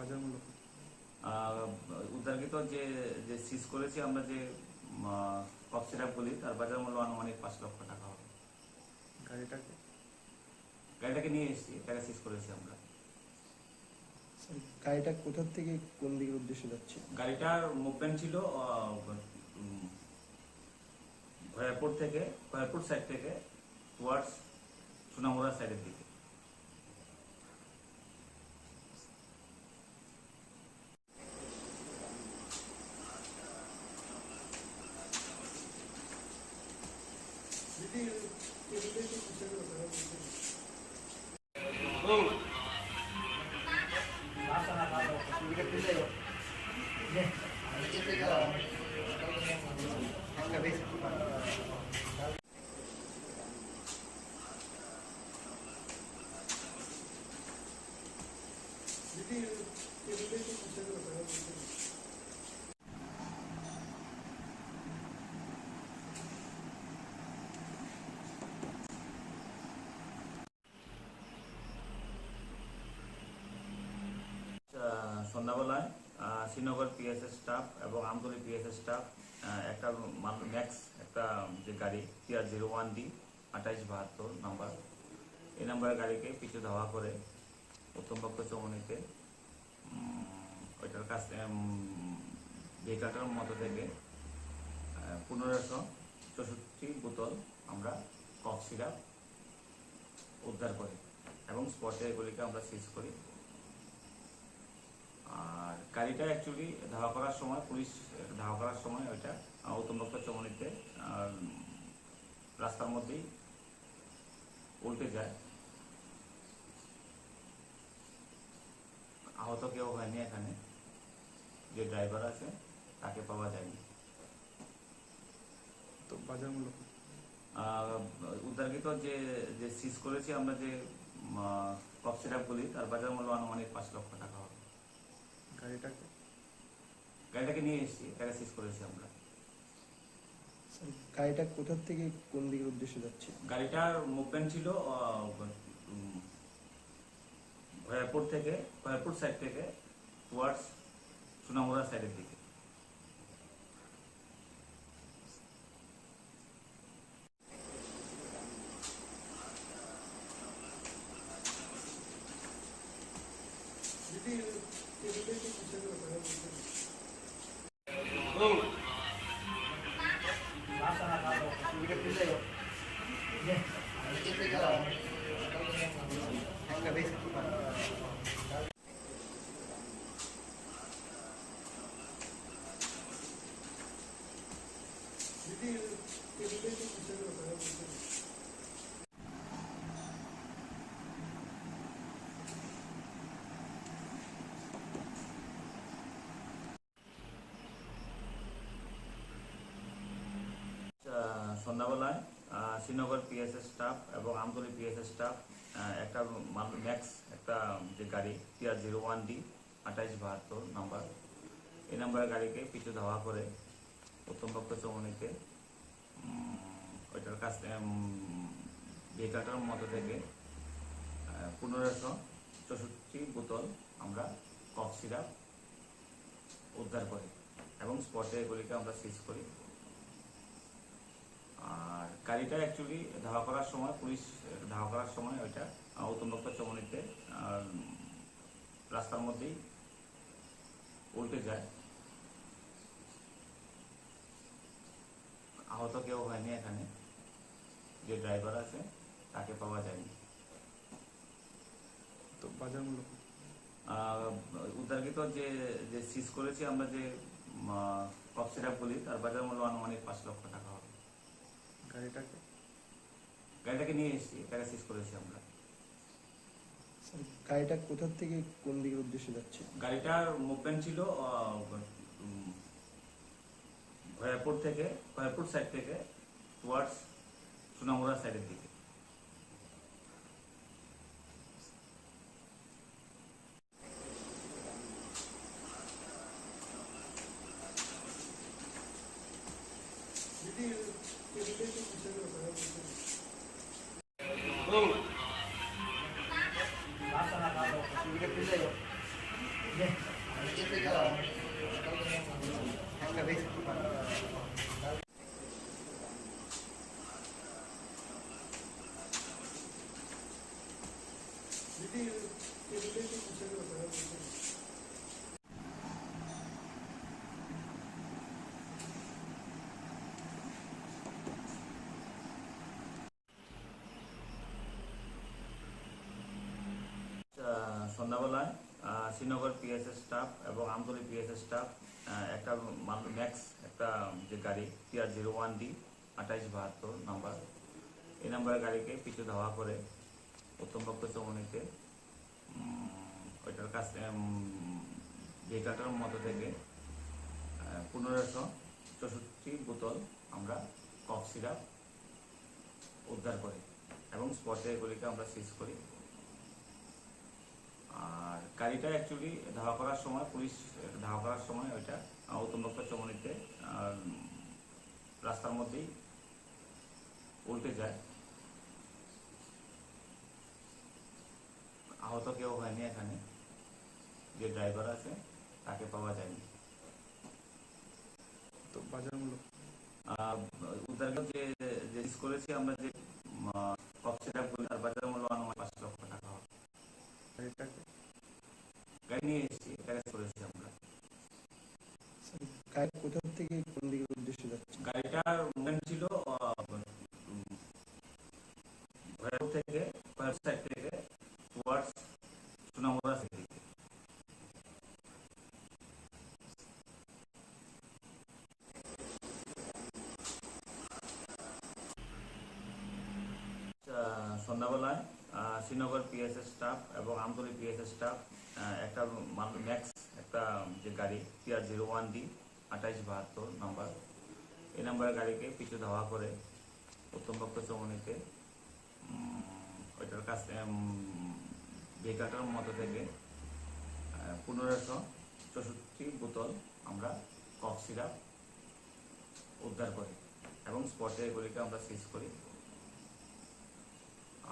বাজার মূল্য উদ্ধারকৃত যে যে সিজ করেছি আমরা যে কফ সিরাপ বলি তার বাজার মূল্য আনুমানিক 5 লক্ষ টাকা হবে। গাড়িটাকে নিয়ে এসেছি, এটাকে সিজ করেছি আমরা। গাড়িটা কোথা থেকে কোন দিকের উদ্দেশ্যে যাচ্ছে? গাড়িটার মুভমেন্ট ছিল খয়ারপুর সাইড থেকে টুয়ার্ডস সোনামুড়া সাইডের দিকে। সন্ধ্যাবেলায় শ্রীনগর পিএসএস স্টাফ এবং আমতলী পিএসএস স্টাফ একটা ম্যাক্স একটা যে গাড়ি TR01D 2872 নাম্বার, এই নাম্বারের গাড়িকে পিছু ধাওয়া করে উত্তমপক্ষ চৌমনিতে ওইটার কাছ ভেহিকালটার মতো থেকে 1564 বোতল আমরা কফ সিরাপ উদ্ধার করি এবং স্পটে এগুলিকে আমরা সিজ করি। আর গাড়িটা অ্যাকচুয়ালি ধাওয়া করার সময় পুলিশ ধাওয়া করার সময় ওইটা উত্তমপক্ষ চৌমনিতে রাস্তার মধ্যেই উল্টে যায়। আহত কেউ হয়নি, এখানে যে ড্রাইভার আছে তাকে পাওয়া যায়নি। তো বাজার মূল্য উদ্ধারকৃত যে যে সিজ করেছি আমরা যে কফ সিরাপ বলি তার বাজার মূল্য আনুমানিক 5 লক্ষ টাকা হবে। গাড়িটাকে নিয়ে এসেছি, এটাকে সিজ করেছি আমরা। গাড়িটা কোথা থেকে কোন দিকের উদ্দেশ্যে যাচ্ছে? গাড়িটার মুভমেন্ট ছিল খয়ারপুর সাইড থেকে টুয়ার্ডস সোনামুড়া সাইডের দিকে। সন্ধ্যাবেলায় শ্রীনগর পিএসএস স্টাফ এবং আমতলী পিএসএস স্টাফ একটা ম্যাক্স একটা যে গাড়ি TR01D 2872 নাম্বার, এই নাম্বারের গাড়িকে পিছু ধাওয়া করে উত্তমপক্ষ চৌমনিতে ওইটার কাছ ভেহিকালটার মতো থেকে 1564 বোতল আমরা কফ সিরাপ উদ্ধার করি এবং স্পটে এগুলিকে আমরা সিজ করি। আর গাড়িটা অ্যাকচুয়ালি ধাওয়া করার সময় পুলিশ ধাওয়া করার সময় ওইটা উত্তমপক্ষ চৌমনিতে রাস্তার মধ্যেই উল্টে যায়। আহত কেউ হয়নি, এখানে যে ড্রাইভার আছে তাকে পাওয়া যায়নি। তো বাজার মূল্য উদ্ধারকৃত যে যে সিজ করেছি আমরা যে কফ সিরাপ বলি তার বাজার মূল্য আনুমানিক 5 লক্ষ টাকা হবে। গাড়িটাকে নিয়ে এসেছি, এটাকে সিজ করেছি আমরা। গাড়িটা কোথা থেকে কোন দিকের উদ্দেশ্যে যাচ্ছে? গাড়িটার মুভমেন্ট ছিল খয়ারপুর সাইড থেকে টুয়ার্ডস সোনামুড়া সাইডের দিকে। Basta na ako. Sige, pila yun. সন্ধ্যাবেলায় শ্রীনগর পিএসএস স্টাফ এবং আমতলী পিএসএস স্টাফ একটা ম্যাক্স একটা যে গাড়ি TR01D 2872 নাম্বার, এই নাম্বারের গাড়িকে পিছু ধাওয়া করে উত্তমপক্ষ চৌমনিতে ওইটার কাছে ভেহিকালটার মধ্যে থেকে 1564 বোতল আমরা কফ সিরাপ উদ্ধার করি এবং স্পটে এগুলিকে আমরা সিজ করি। আর গাড়িটা অ্যাকচুয়ালি ধাওয়া করার সময়, পুলিশ ধাওয়া করার সময় ওইটা উত্তমপক্ষ চৌমনিতে রাস্তার মধ্যেই উল্টে যায়। আহত কেউ হয়নি এখানে, যে ড্রাইভার আছে তাকে পাওয়া যায়নি। তো বাজার মূল্য উদ্ধার যে সিজ করেছি আমরা, যে কফ সিরাপগুলো, তার বাজার মূল্য আনুমানিক 5 লক্ষ টাকা হবে। গাড়িটাকে গাড়ি নিয়ে এসেছি, এটা করেছি আমরা। গাড়ি কোথা থেকে কোন দিকের উদ্দেশ্যে যাচ্ছে? গাড়িটার মুভমেন্ট ছিল ভৈরব থেকে, ভৈরব সাইড থেকে টুয়ার্ডস সোনামুড়া সাইড থেকে। সন্ধ্যাবেলায় শ্রীনগর পিএসএস স্টাফ এবং আমতলী পিএসএস স্টাফ একটা ম্যাক্স একটা যে গাড়ি TR01D 2872 নাম্বার, এই নাম্বারের গাড়িকে পিছু ধাওয়া করে উত্তমপক্ষ চৌমনিতে ওইটার কাছে ভেহিকালটার মধ্যে থেকে 1564 বোতল আমরা কফ সিরাপ উদ্ধার করি এবং স্পটে এগুলিকে আমরা সিজ করি।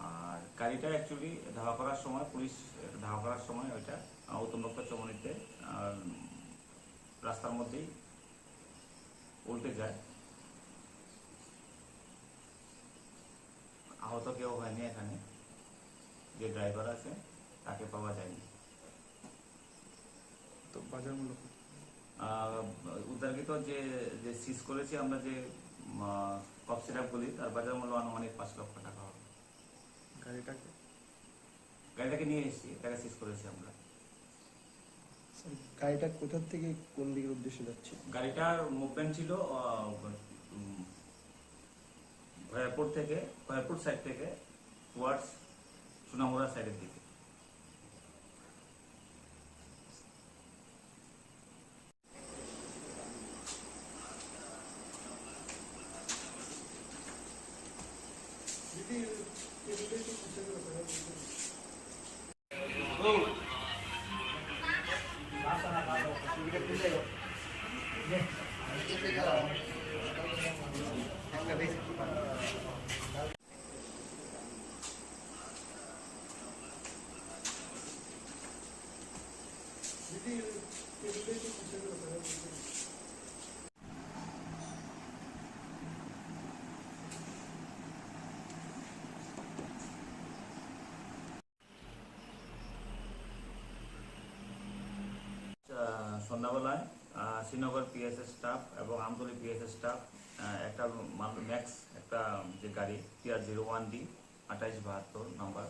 আর গাড়িটা অ্যাকচুয়ালি ধাওয়া করার সময়, পুলিশ ধাওয়া করার সময় ওইটা উত্তমপক্ষ চৌমনিতে রাস্তার মধ্যেই উল্টে যায়। আহত কেউ হয়নি এখানে, যে ড্রাইভার আছে তাকে পাওয়া যায়নি। তো বাজার মূল্য উদ্ধারকৃত যে সিজ করেছি আমরা, যে কফ সিরাপগুলি, তার বাজার মূল্য আনুমানিক 5 লক্ষ টাকা হবে। গাড়িটাকে নিয়ে এসেছি, এটাকে সিজ করেছি আমরা। গাড়িটা কোথা থেকে কোন দিকের উদ্দেশ্যে যাচ্ছে? গাড়িটার মুভমেন্ট ছিল ভৈরবপুর সাইড থেকে টুয়ার্ডস সোনামুড়া সাইডের দিকে। সন্ধ্যাবেলায় শ্রীনগর পিএসএস স্টাফ এবং আমতলী পিএসএস স্টাফ একটা ম্যাক্স একটা যে গাড়ি TR01D 2872 নাম্বার,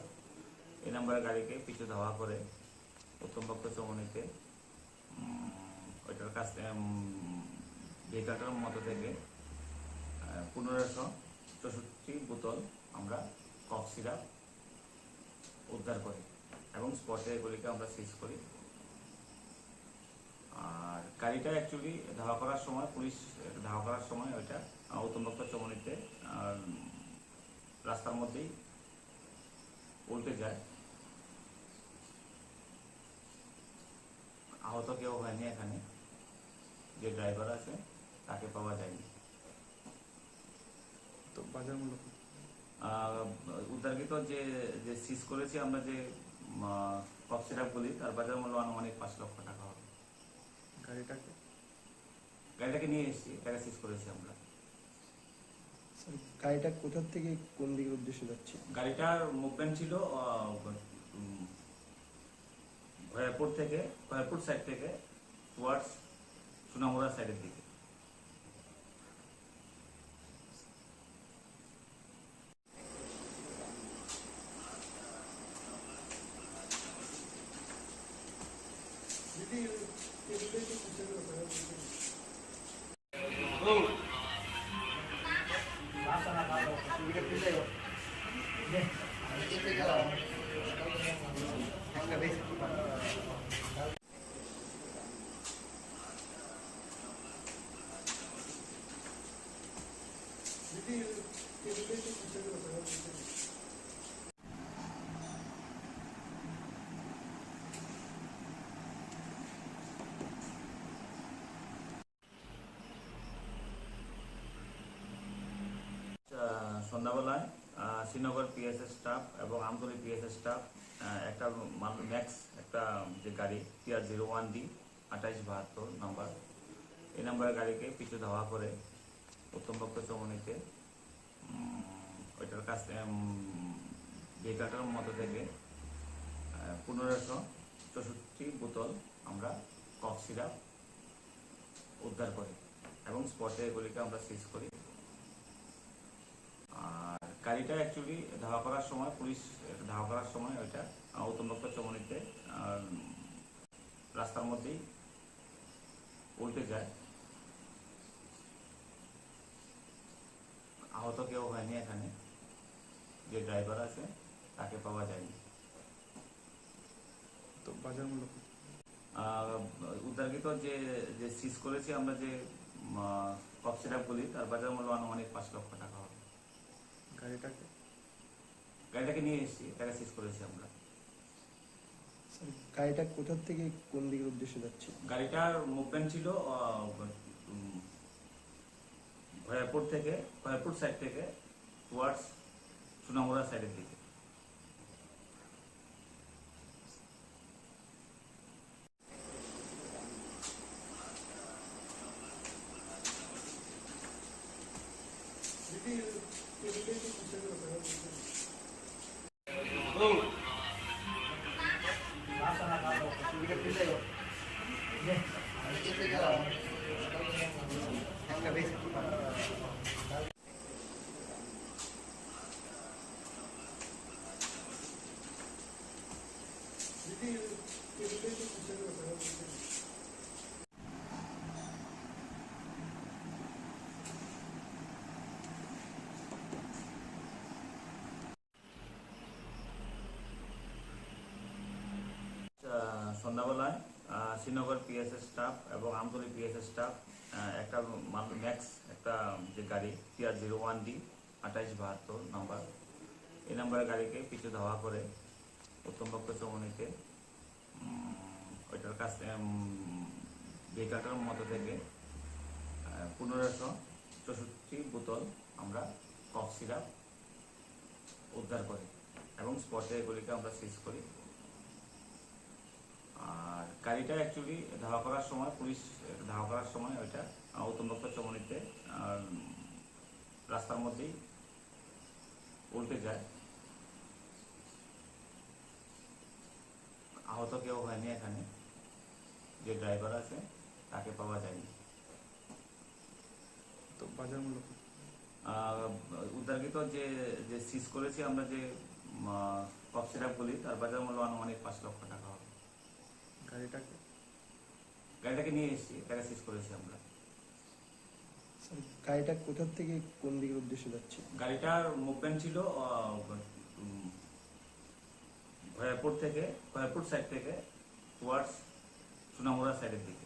এই নাম্বারের গাড়িকে পিছু ধাওয়া করে উত্তমপক্ষ চৌমনিতে ওইটার কাছে ভেহিকালটার মধ্যে থেকে 1564 বোতল আমরা কফ সিরাপ উদ্ধার করি এবং স্পটে এগুলিকে আমরা সিজ করি। আর গাড়িটা অ্যাকচুয়ালি ধাওয়া করার সময়, পুলিশ ধাওয়া করার সময় ওইটা উত্তমপক্ষ চৌমনিতে রাস্তার মধ্যেই উল্টে যায়। আহত কেউ হয়নি এখানে, যে ড্রাইভার আছে তাকে পাওয়া যায়নি। তো বাজার মূল্য উদ্ধারকৃত যে সিজ করেছি আমরা, যে কফ সিরাপগুলি, তার বাজার মূল্য আনুমানিক 5 লক্ষ টাকা হবে। গাড়িটাকে নিয়ে এসেছি, এটাকে সিজ করেছি আমরা। গাড়িটা কোথা থেকে কোন দিকের উদ্দেশ্যে যাচ্ছে? গাড়িটার মুভমেন্ট ছিল খয়েরপুর সাইড থেকে টুয়ার্ডস সোনামুড়া সাইডের দিকে। সন্ধ্যাবেলায় শ্রীনগর পিএসএস স্টাফ এবং আমতলী পিএসএস স্টাফ একটা ম্যাক্স একটা যে গাড়ি TR01D 2872 নাম্বার, এই নাম্বারের গাড়িকে পিছু ধাওয়া করে উত্তমপক্ষ চমনিতে ওইটার কাছ ভেহিকালটার মধ্যে থেকে 1564 বোতল আমরা কফ সিরাপ উদ্ধার করি এবং স্পটে এগুলিকে আমরা সিজ করি। আর গাড়িটা অ্যাকচুয়ালি ধাওয়া করার সময় ওইটা উত্তমপক্ষ চমনিতে রাস্তার মধ্যেই উল্টে যায়। আহত কেউ হয়নি, এখানে যে ড্রাইভার আছে তাকে পাওয়া যায়নি। তো বাজার মূল্য উদ্ধারকৃত যে সিজ করেছি আমরা যে কফ সিরাপগুলি, তার বাজার মূল্য আনুমানিক 5 লক্ষ টাকা হবে। গাড়িটাকে নিয়ে এসেছি, তাকে সিজ করেছি আমরা। গাড়িটা কোথা থেকে কোন দিকের উদ্দেশ্যে যাচ্ছে? গাড়িটার মুভমেন্ট ছিল খয়েরপুর সাইড থেকে টুয়ার্ডস সোনামুড়া সাইডের দিকে। সন্ধ্যাবেলায় শ্রীনগর পিএসএস স্টাফ এবং আমতলী পিএসএস স্টাফ একটা ম্যাক্স একটা যে গাড়ি TR01D 2872 নাম্বার, এই নাম্বারের গাড়িকে পিছু ধাওয়া করে উত্তমপক্ষ চমনিতে ওইটার কাছ ভেহিকালটার মধ্যে থেকে 1564 বোতল আমরা কফ সিরাপ উদ্ধার করি এবং স্পটে এগুলিকে আমরা সিজ করি। আর গাড়িটা অ্যাকচুয়ালি ধাওয়া করার সময় ওইটা উত্তমপক্ষ চমনিতে রাস্তার মধ্যেই উল্টে যায়। আহত কেউ হয়নি, এখানে যে ড্রাইভার আছে তাকে পাওয়া যায়নি। তো বাজার মূল্য উদ্ধারকৃত যে সিজ করেছি আমরা যে কফ সিরাপগুলি, তার বাজার মূল্য আনুমানিক 5 লক্ষ টাকা হবে। গাড়িটাকে নিয়ে এসেছি, তাকে সিজ করেছি আমরা। গাড়িটা কোথা থেকে কোন দিকের উদ্দেশ্যে যাচ্ছে? গাড়িটার মুভমেন্ট ছিল খয়েরপুর সাইড থেকে টুয়ার্ডস সোনামুড়া সাইডের দিকে।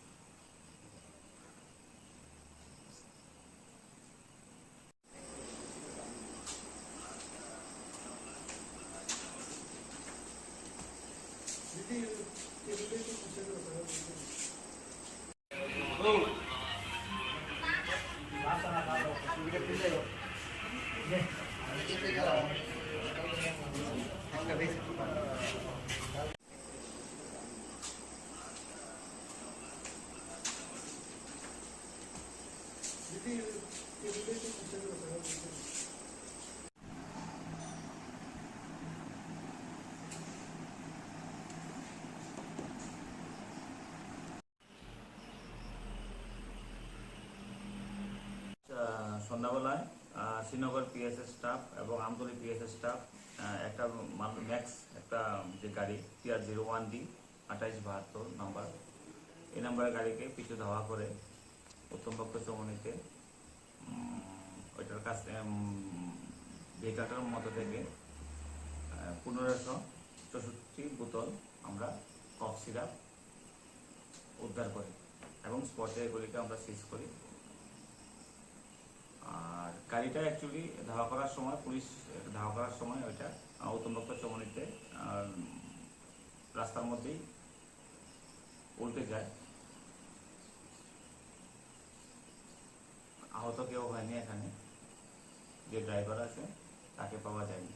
সন্ধ্যাবেলায় শ্রীনগর পিএসএস স্টাফ এবং আমতলী পিএসএস স্টাফ একটা ম্যাক্স একটা যে গাড়ি TR01D 2872 নাম্বার, এই নাম্বারের গাড়িকে পিছু ধাওয়া করে উত্তমপক্ষ চৌমনিতে ওইটার কাছ ভেহিকালটার মতো থেকে 1564 বোতল আমরা কফ সিরাপ উদ্ধার করি এবং স্পটে এগুলিকে আমরা সিজ করি। আর গাড়িটা অ্যাকচুয়ালি ধাওয়া করার সময়, পুলিশ ধাওয়া করার সময় ওইটা উত্তমপক্ষ চৌমনিতে রাস্তার মধ্যেই উল্টে যায়। আহত কেউ হয়নি এখানে, যে ড্রাইভার আছে তাকে পাওয়া যায়নি।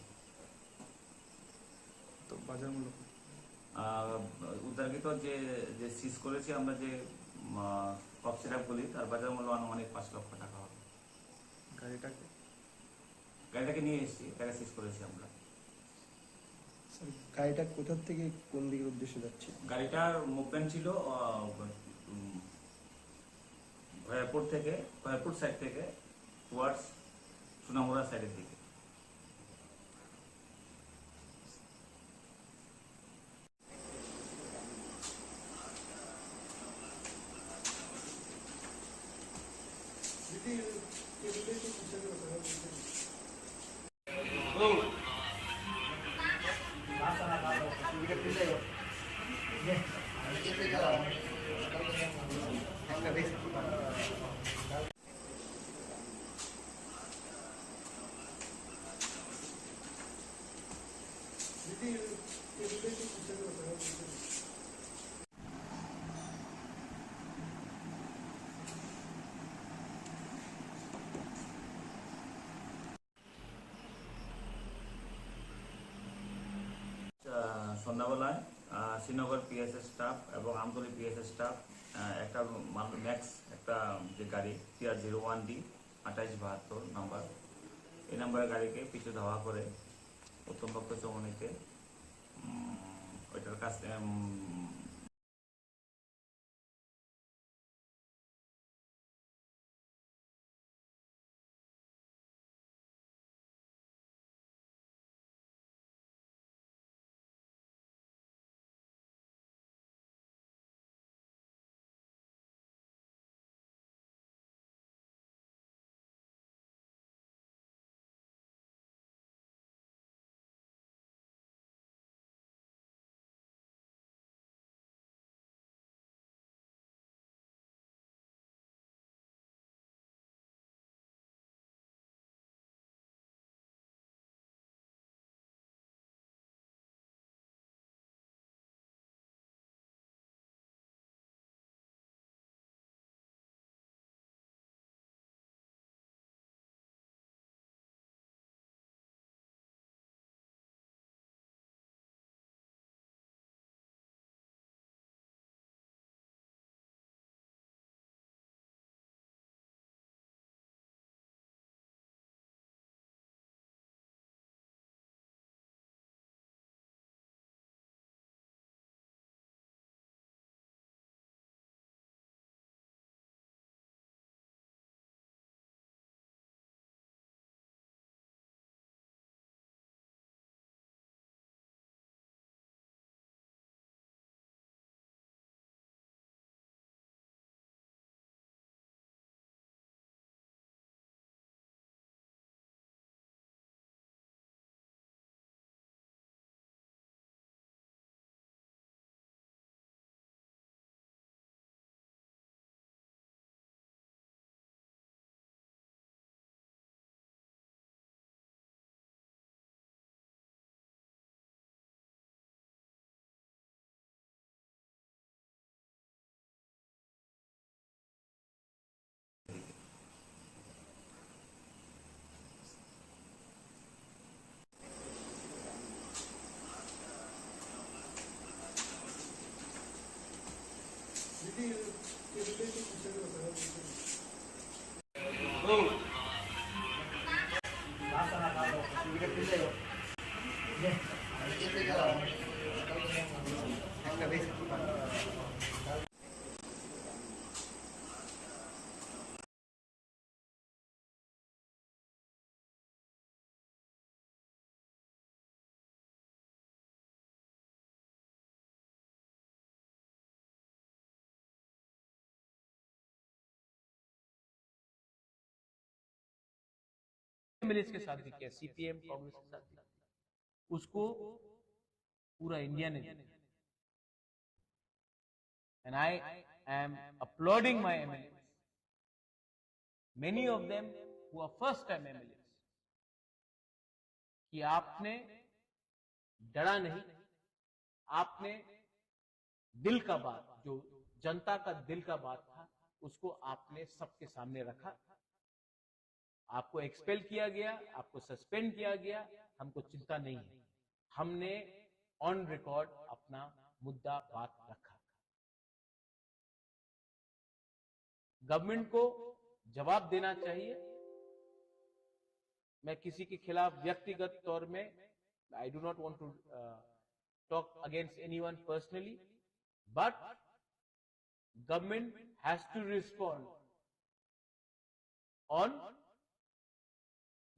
তো বাজার মূল্য উদ্ধারকৃত যে যে সিজ করেছি আমরা যে কফ সিরাপগুলি, তার বাজার মূল্য আনুমানিক 5 লক্ষ টাকা হবে। গাড়িটাকে নিয়ে এসেছি, তাকে সিজ করেছি আমরা। স্যার, গাড়িটা কোথা থেকে কোন দিকের উদ্দেশ্যে যাচ্ছে? গাড়িটার মুভমেন্ট ছিল ভয়াপুর সাইড থেকে টুয়ার্ডস সোনামুড়া সাইডের দিকে। সন্ধ্যাবেলায় শ্রীনগর পিএসএস স্টাফ এবং আমতলী পিএসএস স্টাফ একটা ম্যাক্স একটা যে গাড়ি TR01D 2872 নাম্বার, এই নাম্বারের গাড়িকে পিছু ধাওয়া করে উত্তমপক্ষ চৌমনিতে ওইটার কাছ एमएलए के साथ भी किया, सीपीएम कांग्रेस के साथ भी, उसको पूरा इंडिया ने देखा। And I am applauding my MLAs. Many of them who are first time MLAs. कि आपने डरा नहीं, आपने दिल का बात, जो जनता का दिल का बात था, उसको आपने सबके सामने रखा। आपको एक्सपेल किया गया, आपको सस्पेंड किया गया, हमको चिंता नहीं है। हमने ऑन रिकॉर्ड अपना मुद्दा बात रखा। गवर्नमेंट को जवाब देना चाहिए। मैं किसी के खिलाफ व्यक्तिगत तौर में, I do not want to talk against anyone personally, but government has to respond on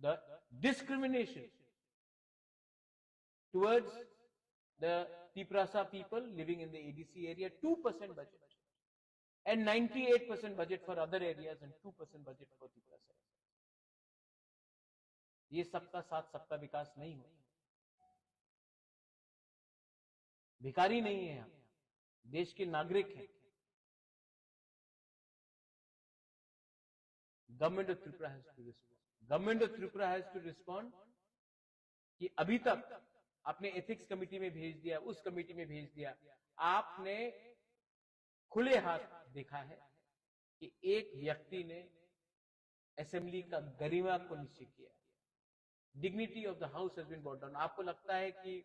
the discrimination towards the Tiprasa people living in the ADC area. 2% budget and 98% budget for other areas and 2% budget for Tiprasa. ये सबका साथ सबका विकास नहीं हो। भिखारी नहीं है, हम देश के नागरिक हैं। Government of Tripura has to respond. Government of Tripura has to respond कि अभी तक आपने एथिक्स कमेटी में भेज दिया, उस कमेटी में भेज दिया, आपने खुले हाथ देखा है कि एक व्यक्ति ने असेंबली का गरिमा को निश्चित किया। Dignity of the house has been brought down. आपको लगता है कि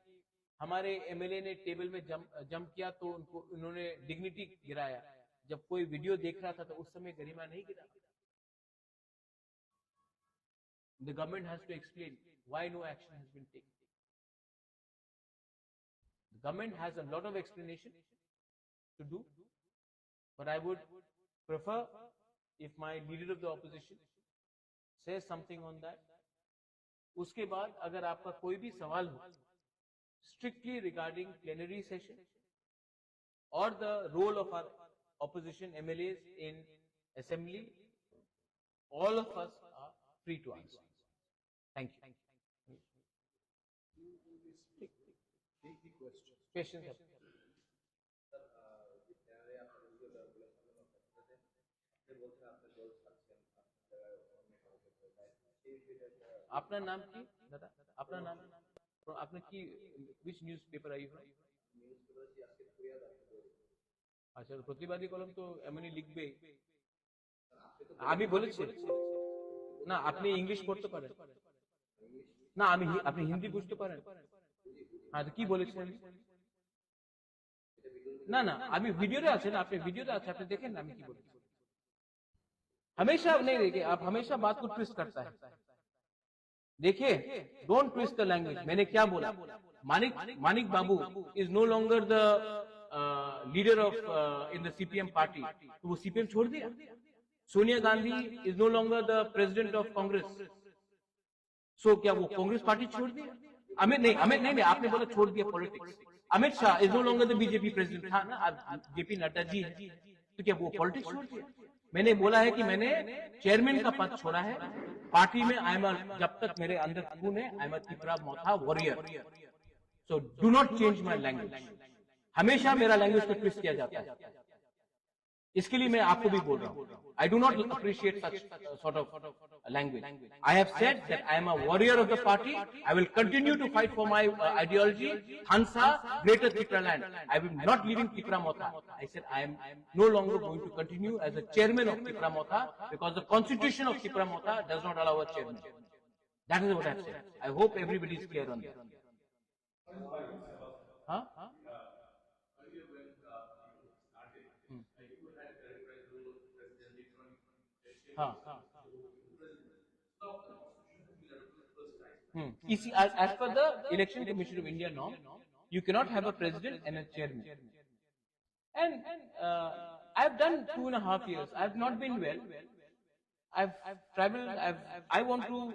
हमारे एमएलए ने टेबल में जंप किया तो उन्होंने डिग्निटी गिराया? जब कोई वीडियो देख रहा था तो उस समय गरिमा नहीं गिरा। The government has to explain why no action has been taken. The government has a lot of explanation to do, but I would prefer if my leader of the opposition says something on that. उसके बाद अगर आपका कोई भी सवाल हो strictly regarding plenary session or the role of our opposition MLAs in assembly, all of us are free to answer. Thank you. Take the question. Questions? अपना नाम की दादा, अपना नाम, आपने की which newspaper are you from? আচ্ছা, প্রতিবাদী কলম তো এমনি লিখবে। আমি বলেছি না, আপনি ইংলিশ পড়তে পারেন না, আপনি হিন্দি বুঝতে পারেন? হ্যাঁ, তো কি বলেছেন? না না, আমি ভিডিওতে আছে না, আপনি ভিডিওতে আছে, আপনি দেখেন না আমি কি বলেছি। हमेशा नहीं देखिए, आप हमेशा बात को ट्विस्ट करता है। देखिए, डोंट ट्विस्ट द लैंग्वेज। मैंने क्या बोला? Manik Babu is no longer the leader of in the CPM party, तो वो सीपीएम छोड़ दिया। Sonia Gandhi is no longer the president of Congress, so क्या वो कांग्रेस पार्टी छोड़ दिया? अमित नहीं, आपने बोला छोड़ दिया politics. Amit Shah is no longer the BJP president, था ना, जेपी नड्डा जी है, तो क्या वो पॉलिटिक्स छोड़ दिया? मैंने बोला है कि मैंने चेयरमैन का पद छोड़ा है पार्टी में। जब तक मेरे अंदर खून है, आई am a Tripura Motha warrior. So do not change my language. हमेशा मेरा लैंग्वेज को ट्विस्ट किया जाता है, इसके लिए मैं आपको भी बोल रहा हूँ। I do not appreciate such sort of language. I have said that I am a warrior of the party. I will continue to fight for my ideology, हंसा, greater Tripura land. I will not living Tripura Motha. I said I am no longer going to continue as a chairman of Tripura Motha because the constitution of Tripura Motha does not allow a chairman. That is what I have said. I hope everybody is clear on that. हाँ, हाँ, as per the Election Commission of India norm, you cannot have a president and a chairman. And I've done 2.5 years. I've not been well. I've traveled. I want to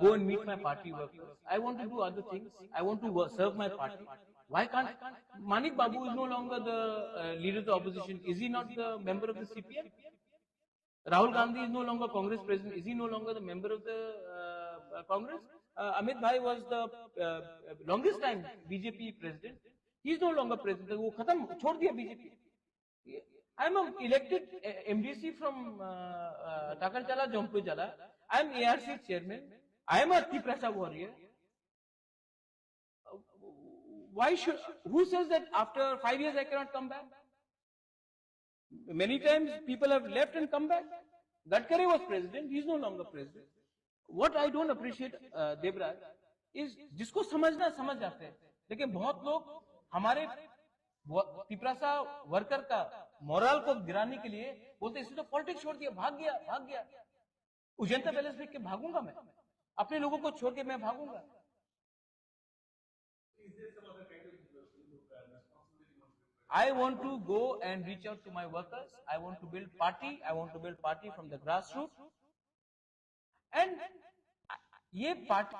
go and meet my party workers. I want to do other things. I want to serve my party. Why can't Manik Babu is no longer the leader of the opposition? Is he not the member of the CPM? Rahul Gandhi is no longer Congress president. Is he no longer the member of the Congress. Amit Bhai was the longest time BJP president. He is no longer president. वो खत्म छोड़ दिया BJP. I am an elected MDC from Takalchala, Jompujala. I am ARC chairman. I am a Tiprasa warrior. Why should? Who says that after 5 years I cannot come back? Many times people have left and come back. Gadkari was president. He is no longer president. What I don't appreciate, Devraj, is जिसको समझना समझ जाते हैं. लेकिन बहुत लोग हमारे पिपरासा worker का मोरल को गिराने के लिए बोलते इसने तो पॉलिटिक्स छोड़ दिया, भाग गया. उजंता पैलेस देख के भागूंगा मैं, अपने लोगों को छोड़ के मैं भागूंगा. I want to go and reach out to my workers. I want to build party. I want to build party from the grassroots. And ये party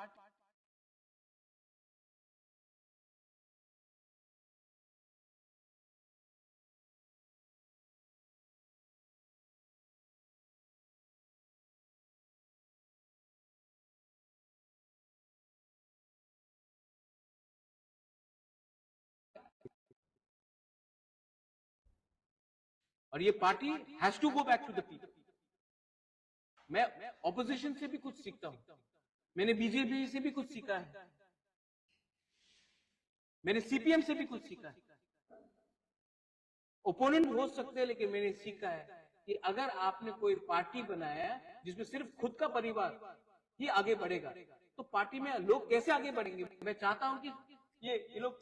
और ये party has to go back to the people. मैं opposition से भी कुछ सीखता हूं. मैंने बीजेपी से भी कुछ सीखा है. मैंने सीपीएम से भी कुछ सीखा है. ओपोनेंट हो सकते हैं, लेकिन मैंने सीखा है कि अगर आपने कोई पार्टी बनाया है जिसमें सिर्फ खुद का परिवार ही आगे बढ़ेगा, तो पार्टी में लोग कैसे आगे बढ़ेंगे? मैं चाहता हूं कि ये लोग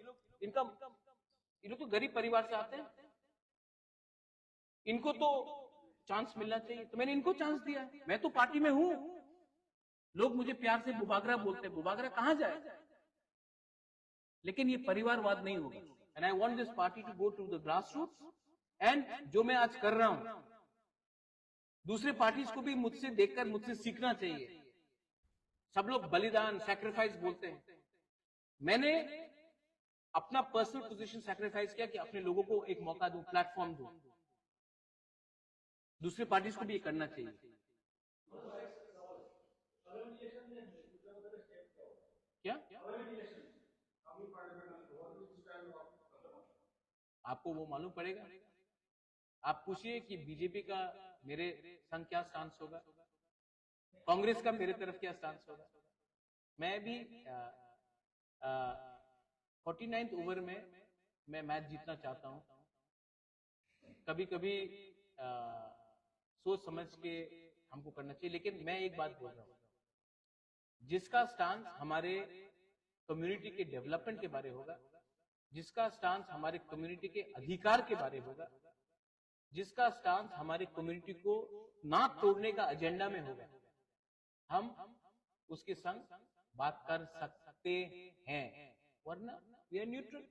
तो गरीब परिवार से आते हैं, इनको तो चांस मिलना चाहिए. तो मैंने इनको चांस दिया. मैं तो पार्टी में हूं. लोग मुझे प्यार से बुबागरा बोलते हैं. बुबागरा कहां जाए? लेकिन ये परिवारवाद नहीं होगा. And I want this party to go to the grass roots. And जो मैं आज कर रहा हूं, दूसरे पार्टीज को भी मुझसे देखकर मुझसे सीखना चाहिए. सब लोग बलिदान, सैक्रिफाइस बोलते हैं. मैंने अपना पर्सनल पोजीशन सैक्रिफाइस किया कि अपने लोगों को एक मौका दूं, प्लेटफॉर्म दूं. दूसरे पार्टीज को भी ये करना चाहिए. क्या आपको वो मालूम पड़ेगा? आप पूछिए कि बीजेपी का मेरे संग क्या स्टांस होगा, कांग्रेस का मेरे तरफ क्या स्टांस होगा. मैं भी 49th ओवर में मैं मैच जीतना चाहता हूं. कभी कभी सोच समझ के हमको करना चाहिए. लेकिन मैं एक बात बोल रहा हूं, जिसका स्टांस हमारे कम्युनिटी के डेवलपमेंट के बारे होगा, जिसका स्टांस हमारे कम्युनिटी के अधिकार के बारे होगा, जिसका स्टांस हमारे कम्युनिटी को ना तोड़ने का एजेंडा में होगा, हम उसके संग बात कर सकते हैं. वरना वी आर न्यूट्रल.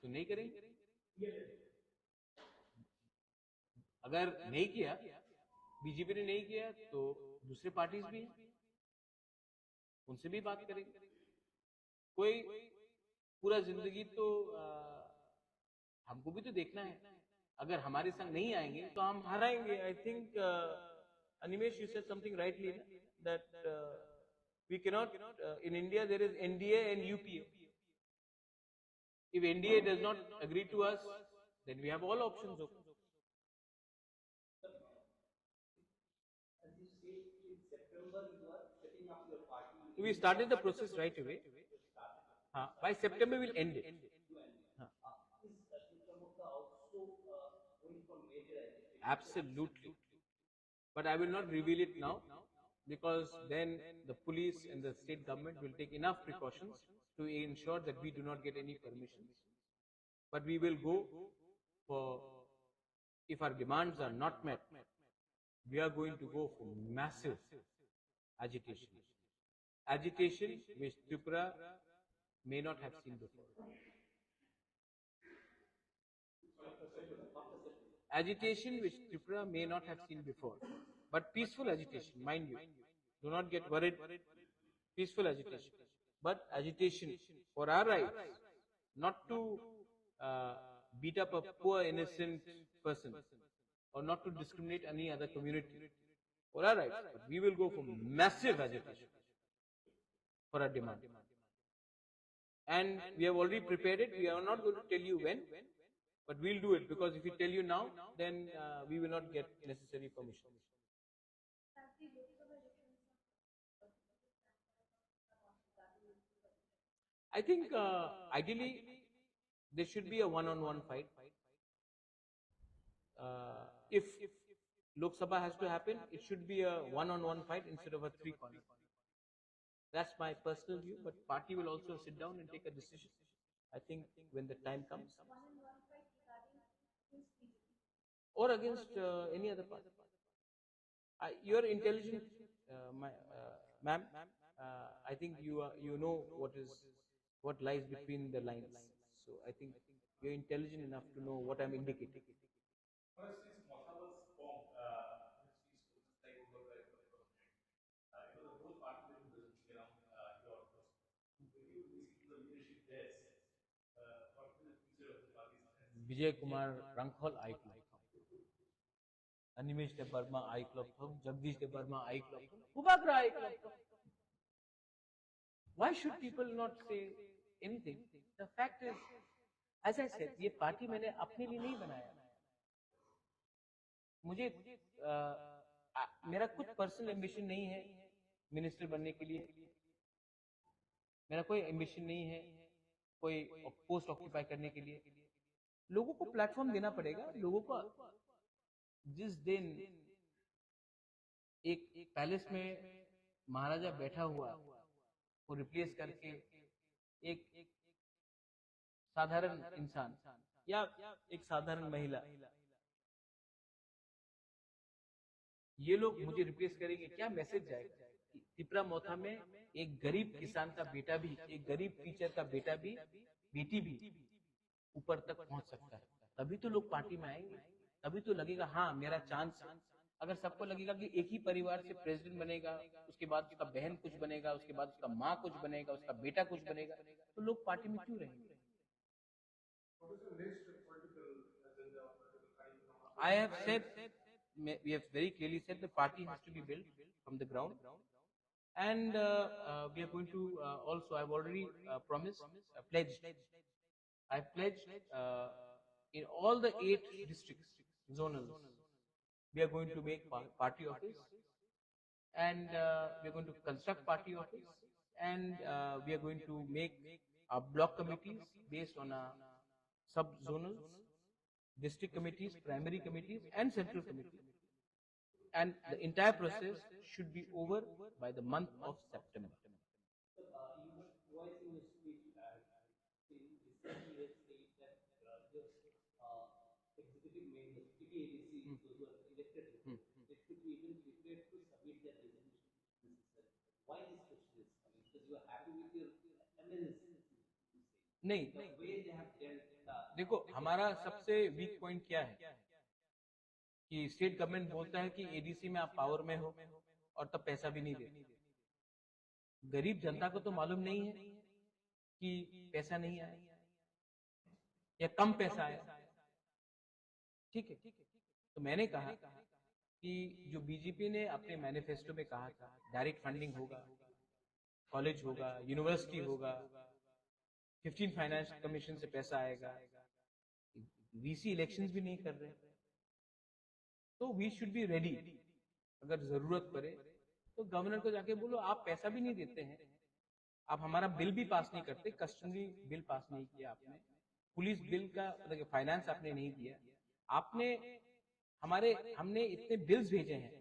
तो नहीं करेंगे. अगर नहीं किया, बीजेपी ने नहीं किया, तो दूसरे पार्टीज भी हैं, उनसे भी बात करेंगे. कोई पूरा जिंदगी तो हमको भी तो देखना है. अगर हमारे संग नहीं आएंगे तो हम हारेंगे. I think Animesh, you said something rightly, that we cannot, in India there is NDA and UPA. If NDA does not agree to us, then we have all options open. We started the process right away. By September we'll end it. Absolutely. But I will not reveal it now, because then the police and the state government will take enough precautions to ensure that we do not get any permissions. But we will go for, if our demands are not met, we are going to go for massive agitation. Agitation which Tripura may not have seen before. Agitation which Tripura may not have seen before. But peaceful agitation, mind you. Do not get worried. Peaceful agitation. But agitation for our rights, not to beat up a poor innocent person or not to discriminate any other community for our rights, but we will go for massive agitation for our demand. And we have already prepared it. We are not going to tell you when, but we'll do it, because if we tell you now, then we will not get necessary permission. I think ideally there should be a one-on-one fight. If Lok Sabha has to happen, it should be a one-on-one fight instead of a three-corner. That's my personal view, but party will also sit down and take a decision, I think, when the time comes. Or against any other party. You are intelligent, ma'am. I think you know what lies between the lines. So I think you're intelligent enough to know what I'm indicating. Since Mosa was formed, since almost like over the the whole party was representing around your course. When you listen to the leadership there, what will the future of the party stand? Vijay Kumar Rankhol I Club. Animesh De Burma I Club. Jagdish De Burma I Club. Kubagra I Club. Why should people not say anything? The fact is, as I said, ये party मैंने अपने लिए नहीं बनाया. मुझे मेरा कुछ personal ambition नहीं है मिनिस्टर बनने के लिए. मेरा कोई एम्बिशन नहीं है कोई पोस्ट ऑक्यूपाई करने के लिए. लोगों को प्लेटफॉर्म देना पड़ेगा. लोगों को जिस दिन एक पैलेस में महाराजा बैठा हुआ को रिप्लेस करके एक साधारण इंसान या एक साधारण महिला, ये लोग मुझे रिप्लेस करेंगे, क्या मैसेज जाएगा? तिपरा मोथा में एक गरीब किसान का बेटा भी, एक गरीब टीचर का बेटा भी, बेटी भी ऊपर तक पहुंच सकता है. तभी तो लोग पार्टी में आएंगे. तभी तो लगेगा हाँ मेरा चांस. अगर सबको लगेगा कि एक ही परिवार से प्रेसिडेंट बनेगा, उसके बाद उसका बहन कुछ बनेगा, उसके बाद उसका माँ कुछ बनेगा, उसका बेटा कुछ बनेगा, तो लोग पार्टी में क्यों रहेंगे? I have said, we have very clearly said the party has to be built from the ground, and we are going to also, I've already promised, pledged. I've pledged in all the 8 districts, zonals, we are going to make party office, and we are going to construct party office, and we are going to make block committees based on sub-zonals, district committees, primary committees, and central committees. And the entire process should be over by the month of September. So, you were twice in your speech, recently you said that your executive members, PPADC, those who are elected, they should be even prepared to submit their resignation necessary. Why this question is coming? Because you are happy with your MLs. नहीं, The way they have dealt. देखो हमारा सबसे weak point क्या है कि state government बोलता है कि एडीसी में आप पावर में हो और तब पैसा भी नहीं देते. गरीब जनता को तो मालूम नहीं है कि पैसा नहीं आया या कम पैसा आया. ठीक है, तो मैंने कहा कि जो बीजेपी ने अपने मैनिफेस्टो में कहा था डायरेक्ट फंडिंग होगा, कॉलेज होगा, यूनिवर्सिटी होगा, 15 फाइनेंस कमीशन से पैसा आएगा, वीसी इलेक्शंस भी नहीं कर रहे, तो वी शुड बी रेडी. अगर जरूरत पड़े तो गवर्नर को जाके बोलो आप पैसा भी नहीं देते हैं, आप हमारा बिल भी पास नहीं करते, कस्टमरी बिल पास नहीं किया आपने, पुलिस बिल का फाइनेंस आपने नहीं दिया, आपने हमने इतने बिल्स भेजे हैं,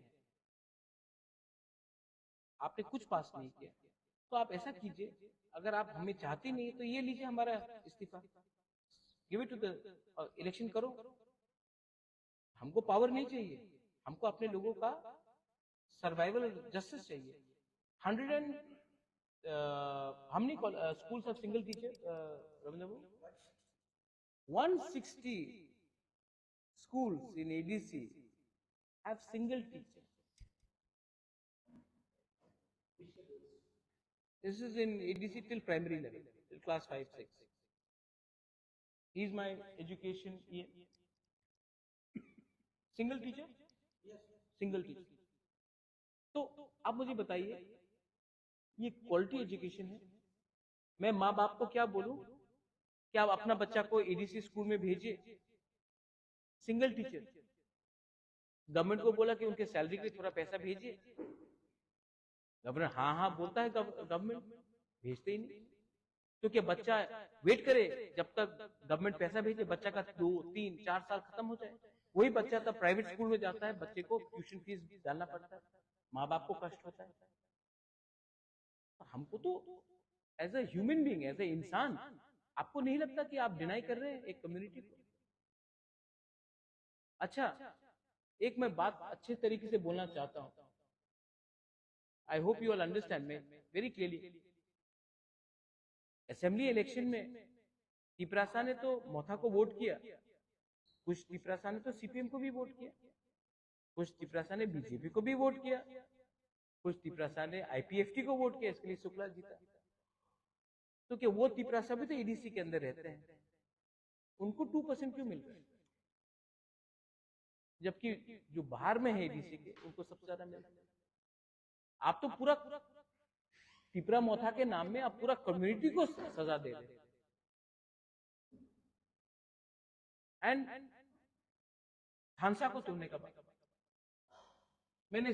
आपने कुछ पास नहीं किया. तो आप ऐसा कीजिए, अगर आप हमें चाहते नहीं तो ये लीजिए हमारा इस्तीफा, give it to the election करो. हमको पावर नहीं चाहिए, हमको अपने लोगों का सर्वाइवल जस्टिस चाहिए. 100 and how many schools have single teacher, Ravindra Babu? 160 schools in ADC have single teacher. This is in ADC till primary level, till class 5, 6. Is my education single teacher? Single teacher. तो आप मुझे बताइए, ये quality education है? मैं माँ बाप को क्या बोलूं कि आप अपना बच्चा को एडीसी स्कूल में भेजिए, सिंगल टीचर। गवर्नमेंट को बोला कि उनके सैलरी के लिए थोड़ा पैसा भेजिए, गवर्नर हाँ हाँ बोलता है, गवर्नमेंट भेजते ही नहीं। तो क्या बच्चा वेट करे जब तक गवर्नमेंट पैसा भेजे, बच्चा का 2, 3, 4 साल खत्म हो जाए? वही बच्चा तब प्राइवेट स्कूल में जाता है, बच्चे को ट्यूशन फीस डालना पड़ता है, माँ बाप को कष्ट होता है। तो हमको तो as a human being, as a इंसान, आपको नहीं लगता कि आप डिनाई कर रहे हैं एक कम्युनिटी को? अच्छा, एक मैं बात अच्छे तरीके से बोलना चाहता हूं। I hope you all understand me very clearly. Assembly election में तिपरासा ने तो मोथा को वोट किया, कुछ तिपरासा ने तो सीपीएम को भी वोट किया, कुछ तिपरासा ने बीजेपी को भी वोट किया, कुछ तिपरासा ने आईपीएफटी को वोट किया, इसके लिए शुक्ला जीता। तो क्या वो तिपरासा भी तो ईडीसी के अंदर रहते हैं, उनको 2% क्यों मिल रहा है, जबकि जो बाहर में है ईडीसी के उनको सबसे ज्यादा मिल रहा है? आप तो पूरा तिपरा मोथा के नाम में आप पूरा कम्युनिटी को सजा दे रहे हैं। एंड हांसा को तोड़ने का बात मैंने